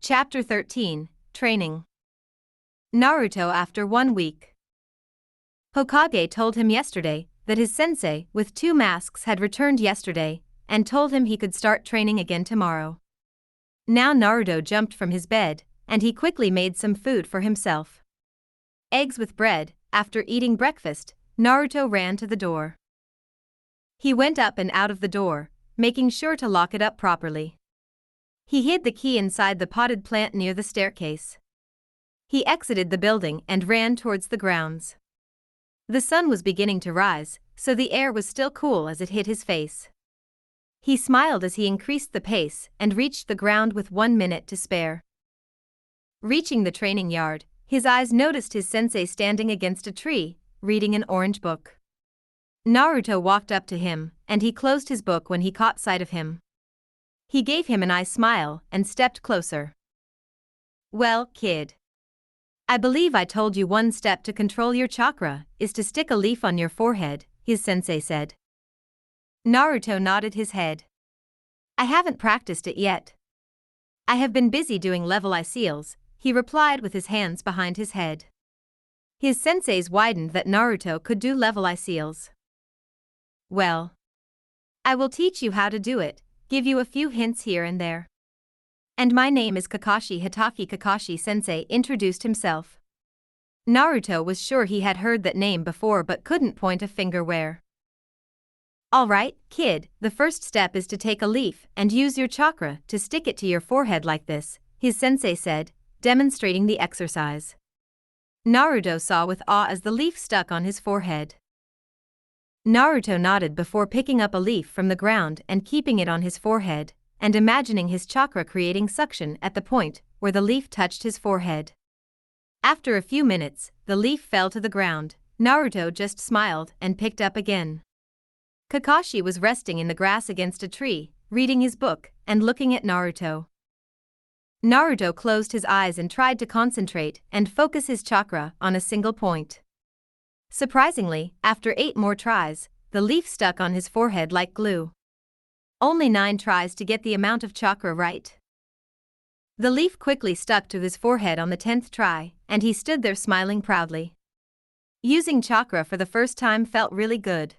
Chapter 13, Training. Naruto after 1 week. Hokage told him yesterday that his sensei with 2 masks had returned yesterday and told him he could start training again tomorrow. Now Naruto jumped from his bed and he quickly made some food for himself. Eggs with bread. After eating breakfast, Naruto ran to the door. He went up and out of the door, making sure to lock it up properly. He hid the key inside the potted plant near the staircase. He exited the building and ran towards the grounds. The sun was beginning to rise, so the air was still cool as it hit his face. He smiled as he increased the pace and reached the ground with 1 minute to spare. Reaching the training yard, his eyes noticed his sensei standing against a tree, reading an orange book. Naruto walked up to him, and he closed his book when he caught sight of him. He gave him a nice smile and stepped closer. "Well, kid. I believe I told you one step to control your chakra is to stick a leaf on your forehead," his sensei said. Naruto nodded his head. "I haven't practiced it yet. I have been busy doing level eye seals," he replied with his hands behind his head. His sensei's widened that Naruto could do level eye seals. "Well, I will teach you how to do it, give you a few hints here and there. And my name is Kakashi Hitaki." Kakashi Sensei introduced himself. Naruto was sure he had heard that name before but couldn't point a finger where. "Alright, kid, the first step is to take a leaf and use your chakra to stick it to your forehead like this," his sensei said, demonstrating the exercise. Naruto saw with awe as the leaf stuck on his forehead. Naruto nodded before picking up a leaf from the ground and keeping it on his forehead, and imagining his chakra creating suction at the point where the leaf touched his forehead. After a few minutes, the leaf fell to the ground. Naruto just smiled and picked up again. Kakashi was resting in the grass against a tree, reading his book and looking at Naruto. Naruto closed his eyes and tried to concentrate and focus his chakra on a single point. Surprisingly, after 8 more tries, the leaf stuck on his forehead like glue. Only 9 tries to get the amount of chakra right. The leaf quickly stuck to his forehead on the 10th try, and he stood there smiling proudly. Using chakra for the first time felt really good.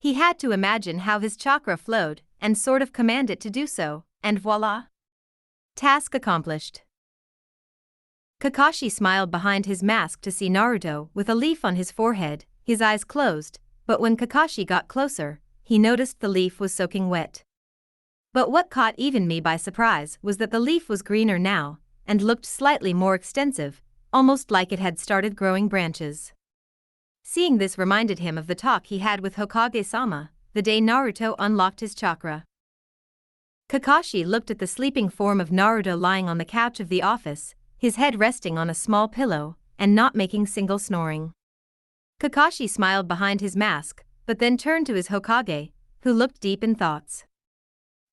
He had to imagine how his chakra flowed and sort of command it to do so, and voila! Task accomplished. Kakashi smiled behind his mask to see Naruto with a leaf on his forehead, his eyes closed, but when Kakashi got closer, he noticed the leaf was soaking wet. But what caught even me by surprise was that the leaf was greener now, and looked slightly more extensive, almost like it had started growing branches. Seeing this reminded him of the talk he had with Hokage-sama, the day Naruto unlocked his chakra. Kakashi looked at the sleeping form of Naruto lying on the couch of the office, his head resting on a small pillow, and not making single snoring. Kakashi smiled behind his mask, but then turned to his Hokage, who looked deep in thoughts.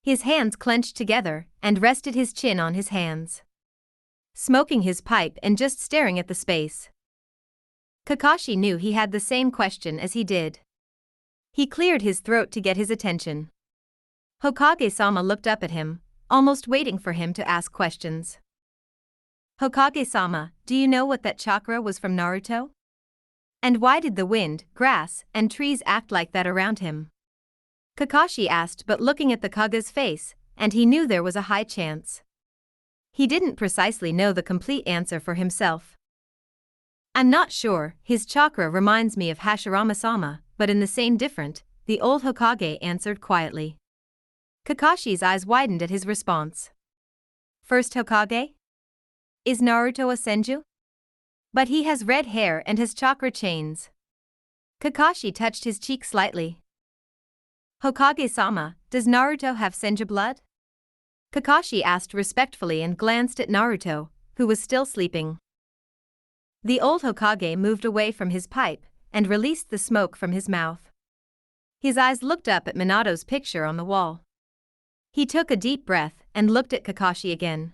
His hands clenched together and rested his chin on his hands. Smoking his pipe and just staring at the space. Kakashi knew he had the same question as he did. He cleared his throat to get his attention. Hokage-sama looked up at him, almost waiting for him to ask questions. "Hokage-sama, do you know what that chakra was from Naruto? And why did the wind, grass, and trees act like that around him?" Kakashi asked, but looking at the Kage's face, and he knew there was a high chance. He didn't precisely know the complete answer for himself. "I'm not sure, his chakra reminds me of Hashirama-sama, but in the same different," the old Hokage answered quietly. Kakashi's eyes widened at his response. "First Hokage? Is Naruto a senju? But he has red hair and has chakra chains." Kakashi touched his cheek slightly. "Hokage-sama, does Naruto have senju blood?" Kakashi asked respectfully and glanced at Naruto, who was still sleeping. The old Hokage moved away from his pipe and released the smoke from his mouth. His eyes looked up at Minato's picture on the wall. He took a deep breath and looked at Kakashi again.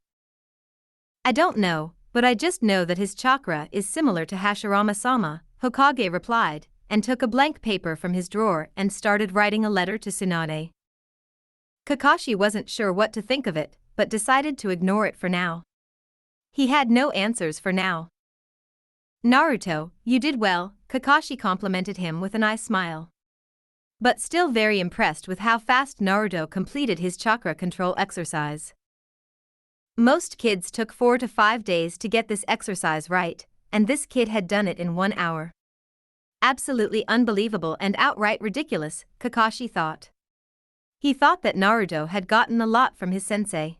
"I don't know, but I just know that his chakra is similar to Hashirama-sama," Hokage replied, and took a blank paper from his drawer and started writing a letter to Tsunade. Kakashi wasn't sure what to think of it, but decided to ignore it for now. He had no answers for now. Naruto, you did well, Kakashi complimented him with a nice smile. But still very impressed with how fast Naruto completed his chakra control exercise. Most kids took 4 to 5 days to get this exercise right, and this kid had done it in 1 hour. Absolutely unbelievable and outright ridiculous, Kakashi thought. He thought that Naruto had gotten a lot from his sensei.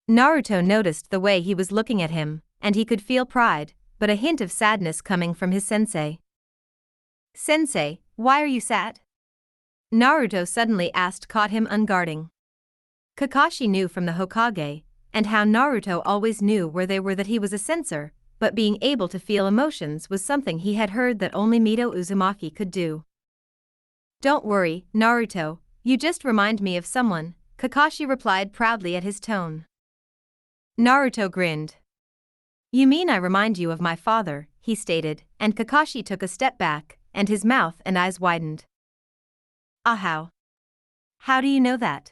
Naruto noticed the way he was looking at him, and he could feel pride, but a hint of sadness coming from his sensei. Sensei, why are you sad? Naruto suddenly asked, caught him unguarding. Kakashi knew from the Hokage, and how Naruto always knew where they were, that he was a sensor, but being able to feel emotions was something he had heard that only Mito Uzumaki could do. Don't worry, Naruto, you just remind me of someone, Kakashi replied proudly at his tone. Naruto grinned. You mean I remind you of my father, he stated, and Kakashi took a step back, and his mouth and eyes widened. How? How do you know that?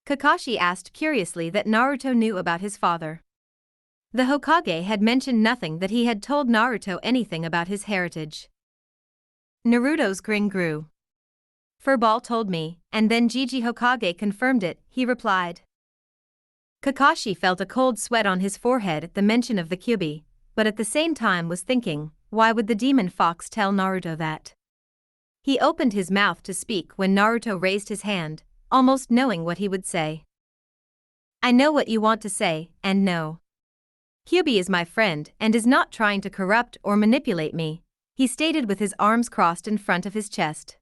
Kakashi asked curiously that Naruto knew about his father. The Hokage had mentioned nothing that he had told Naruto anything about his heritage. Naruto's grin grew. Furball told me, and then Gigi Hokage confirmed it, he replied. Kakashi felt a cold sweat on his forehead at the mention of the Kyuubi, but at the same time was thinking, why would the demon fox tell Naruto that? He opened his mouth to speak when Naruto raised his hand, almost knowing what he would say. I know what you want to say, and no. Kyuubi is my friend and is not trying to corrupt or manipulate me, he stated with his arms crossed in front of his chest.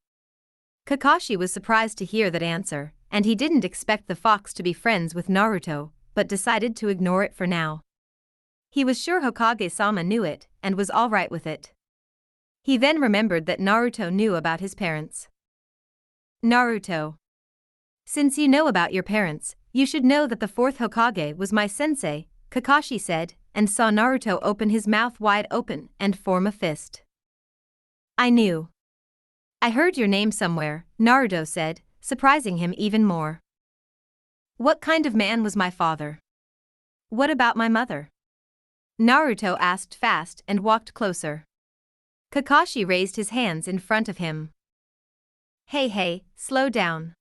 Kakashi was surprised to hear that answer, and he didn't expect the fox to be friends with Naruto, but decided to ignore it for now. He was sure Hokage-sama knew it, and was alright with it. He then remembered that Naruto knew about his parents. Naruto. Since you know about your parents, you should know that the 4th Hokage was my sensei, Kakashi said, and saw Naruto open his mouth wide open and form a fist. I knew. I heard your name somewhere, Naruto said, surprising him even more. What kind of man was my father? What about my mother? Naruto asked fast and walked closer. Kakashi raised his hands in front of him. Hey, slow down.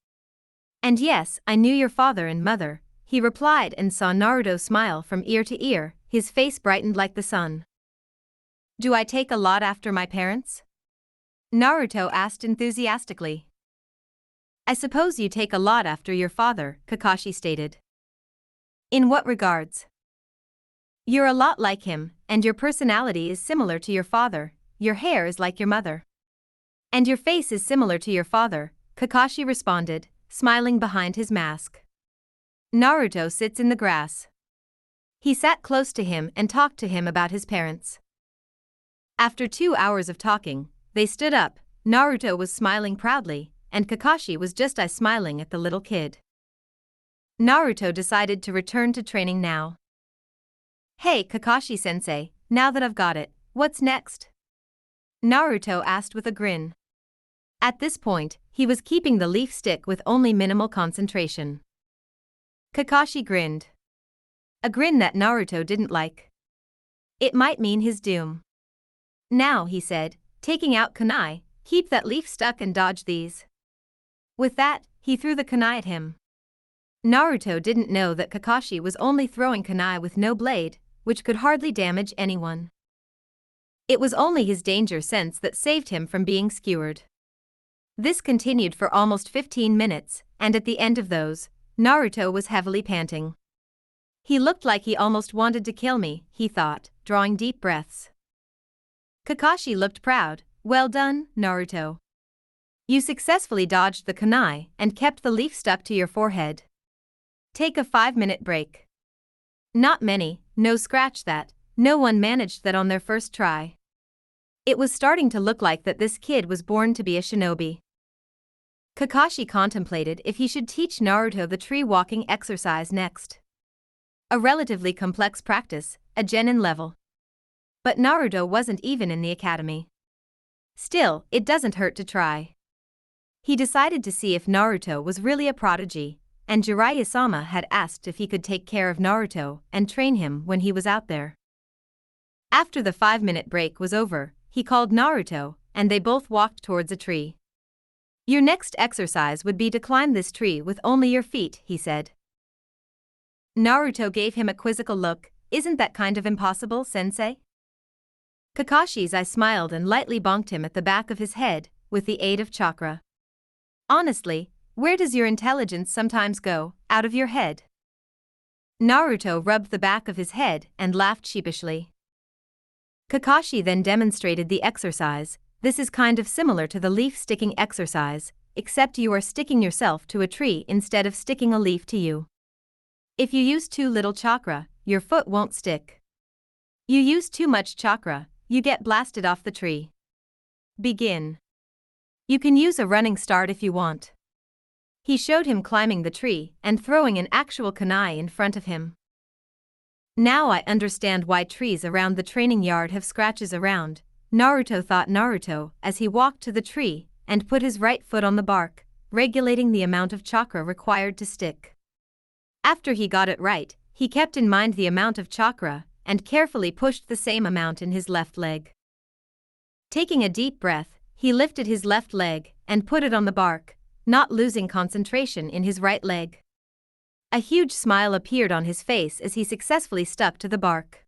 And yes, I knew your father and mother, he replied and saw Naruto smile from ear to ear, his face brightened like the sun. Do I take a lot after my parents? Naruto asked enthusiastically. I suppose you take a lot after your father, Kakashi stated. In what regards? You're a lot like him, and your personality is similar to your father, your hair is like your mother. And your face is similar to your father, Kakashi responded, smiling behind his mask. Naruto sits in the grass. He sat close to him and talked to him about his parents. After 2 hours of talking, they stood up, Naruto was smiling proudly, and Kakashi was just smiling at the little kid. Naruto decided to return to training now. Hey Kakashi-sensei, now that I've got it, what's next? Naruto asked with a grin. At this point, he was keeping the leaf stick with only minimal concentration. Kakashi grinned. A grin that Naruto didn't like. It might mean his doom. Now, he said, taking out kunai, keep that leaf stuck and dodge these. With that, he threw the kunai at him. Naruto didn't know that Kakashi was only throwing kunai with no blade, which could hardly damage anyone. It was only his danger sense that saved him from being skewered. This continued for almost 15 minutes, and at the end of those, Naruto was heavily panting. He looked like he almost wanted to kill me, he thought, drawing deep breaths. Kakashi looked proud. Well done, Naruto. You successfully dodged the kunai and kept the leaf stuck to your forehead. Take a 5-minute break. Not many, no scratch that, no one managed that on their first try. It was starting to look like that this kid was born to be a shinobi. Kakashi contemplated if he should teach Naruto the tree walking exercise next. A relatively complex practice, a genin level. But Naruto wasn't even in the academy. Still, it doesn't hurt to try. He decided to see if Naruto was really a prodigy, and Jiraiya-sama had asked if he could take care of Naruto and train him when he was out there. After the 5-minute break was over, he called Naruto, and they both walked towards a tree. "Your next exercise would be to climb this tree with only your feet," he said. Naruto gave him a quizzical look. "Isn't that kind of impossible, Sensei?" Kakashi's eye smiled and lightly bonked him at the back of his head, with the aid of chakra. "Honestly, where does your intelligence sometimes go, out of your head?" Naruto rubbed the back of his head and laughed sheepishly. Kakashi then demonstrated the exercise. "This is kind of similar to the leaf sticking exercise, except you are sticking yourself to a tree instead of sticking a leaf to you. If you use too little chakra, your foot won't stick. You use too much chakra, you get blasted off the tree. Begin. You can use a running start if you want." He showed him climbing the tree and throwing an actual kunai in front of him. "Now I understand why trees around the training yard have scratches around," Naruto thought Naruto as he walked to the tree and put his right foot on the bark, regulating the amount of chakra required to stick. After he got it right, he kept in mind the amount of chakra and carefully pushed the same amount in his left leg. Taking a deep breath, he lifted his left leg and put it on the bark, not losing concentration in his right leg. A huge smile appeared on his face as he successfully stuck to the bark.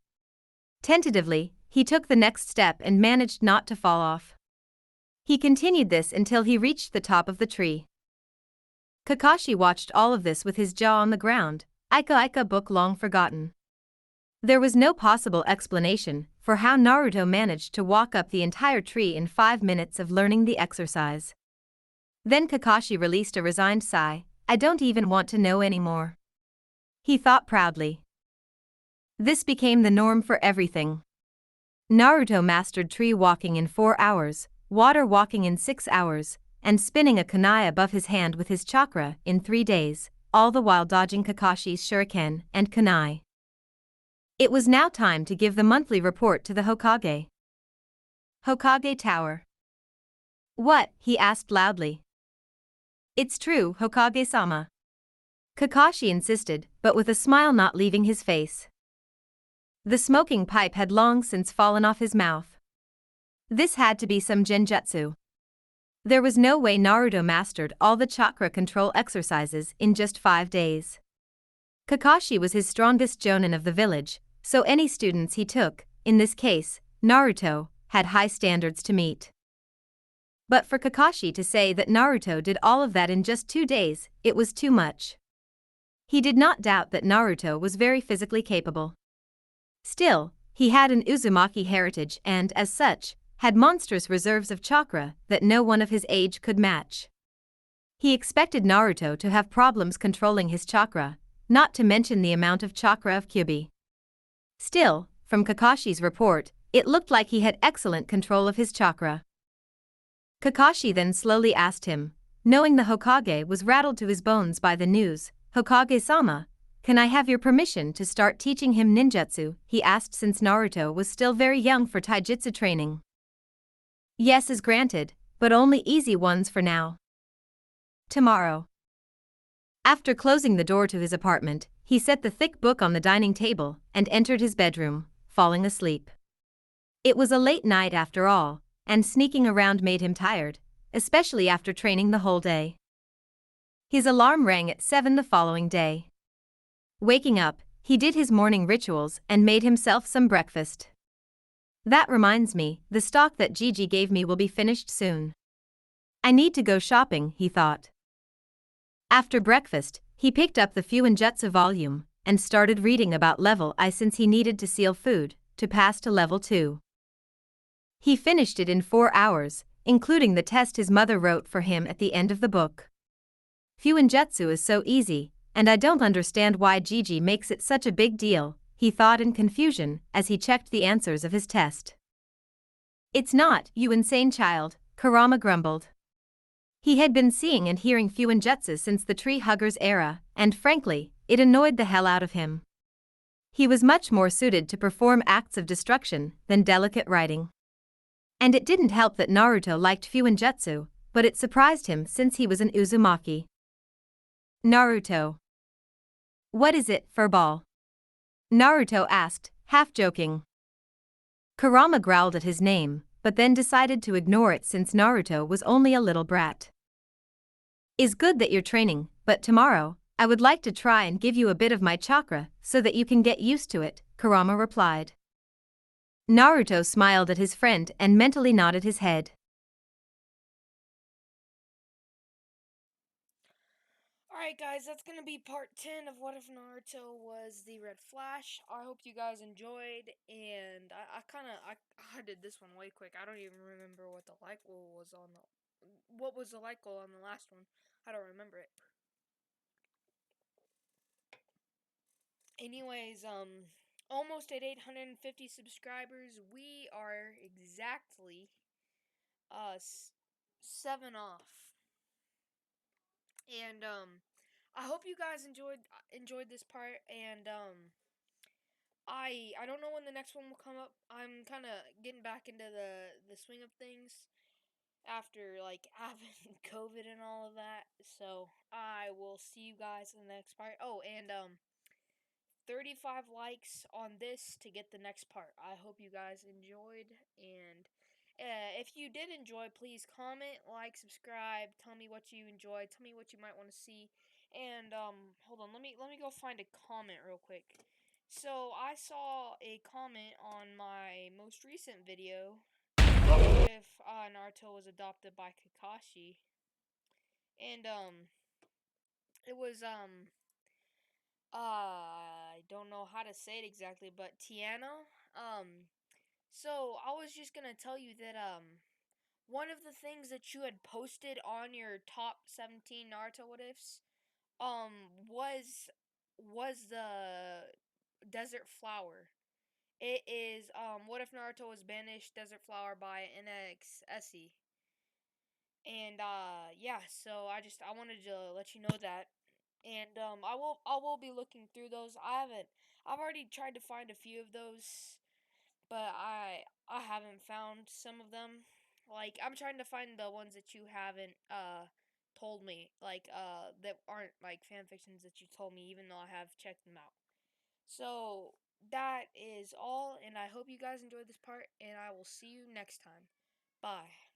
Tentatively, he took the next step and managed not to fall off. He continued this until he reached the top of the tree. Kakashi watched all of this with his jaw on the ground, Ika book long forgotten. There was no possible explanation for how Naruto managed to walk up the entire tree in 5 minutes of learning the exercise. Then Kakashi released a resigned sigh. "I don't even want to know anymore," he thought proudly. This became the norm for everything. Naruto mastered tree walking in 4 hours, water walking in 6 hours, and spinning a kunai above his hand with his chakra in 3 days, all the while dodging Kakashi's shuriken and kunai. It was now time to give the monthly report to the Hokage. Hokage Tower. "What?" he asked loudly. "It's true, Hokage-sama," Kakashi insisted, but with a smile not leaving his face. The smoking pipe had long since fallen off his mouth. This had to be some genjutsu. There was no way Naruto mastered all the chakra control exercises in just 5 days. Kakashi was his strongest jonin of the village, so any students he took, in this case, Naruto, had high standards to meet. But for Kakashi to say that Naruto did all of that in just 2 days, it was too much. He did not doubt that Naruto was very physically capable. Still, he had an Uzumaki heritage and, as such, had monstrous reserves of chakra that no one of his age could match. He expected Naruto to have problems controlling his chakra, not to mention the amount of chakra of Kyuubi. Still, from Kakashi's report, it looked like he had excellent control of his chakra. Kakashi then slowly asked him, knowing the Hokage was rattled to his bones by the news, "Hokage-sama, can I have your permission to start teaching him ninjutsu?" he asked since Naruto was still very young for taijutsu training. "Yes is granted, but only easy ones for now. Tomorrow." After closing the door to his apartment, he set the thick book on the dining table and entered his bedroom, falling asleep. It was a late night after all, and sneaking around made him tired, especially after training the whole day. His alarm rang at 7 the following day. Waking up, he did his morning rituals and made himself some breakfast. "That reminds me, the stock that Gigi gave me will be finished soon. I need to go shopping," he thought. After breakfast, he picked up the Fuinjutsu volume and started reading about level I since he needed to seal food to pass to level 2. He finished it in 4 hours, including the test his mother wrote for him at the end of the book. Fuinjutsu is so easy, and I don't understand why Gigi makes it such a big deal, he thought in confusion as he checked the answers of his test. "It's not, you insane child," Kurama grumbled. He had been seeing and hearing Fuinjutsu since the Tree Huggers era, and frankly, it annoyed the hell out of him. He was much more suited to perform acts of destruction than delicate writing. And it didn't help that Naruto liked Fuinjutsu, but it surprised him since he was an Uzumaki. Naruto. What is it, furball? Naruto asked, half joking. Kurama growled at his name, but then decided to ignore it since Naruto was only a little brat. Is good that you're training, but tomorrow, I would like to try and give you a bit of my chakra so that you can get used to it, Kurama replied. Naruto smiled at his friend and mentally nodded his head. Alright, guys, that's gonna be part 10 of What If Naruto Was the Red Flash. I hope you guys enjoyed, and I did this one way quick. I don't even remember what the like goal was on the. What was the like goal on the last one? I don't remember it. Anyways, almost at 850 subscribers. We are exactly, 7 off. And, I hope you guys enjoyed this part, and I don't know when the next one will come up. I'm kind of getting back into the swing of things after like having COVID and all of that. So I will see you guys in the next part. Oh, and 35 likes on this to get the next part. I hope you guys enjoyed, and if you did enjoy, please comment, like, subscribe, tell me what you enjoyed, tell me what you might want to see. And hold on, let me go find a comment real quick. So I saw a comment on my most recent video. What if Naruto was adopted by Kakashi? And it was I don't know how to say it exactly, but Tiana. So I was just gonna tell you that one of the things that you had posted on your top 17 Naruto what ifs was the desert flower. It is what if Naruto was banished desert flower by NX Essie. And yeah, so I wanted to let you know that. And I will be looking through those. I've already tried to find a few of those, but I haven't found some of them. Like I'm trying to find the ones that you haven't told me, like that aren't like fan fictions that you told me, even though I have checked them out. So that is all, and I hope you guys enjoyed this part, and I will see you next time. Bye.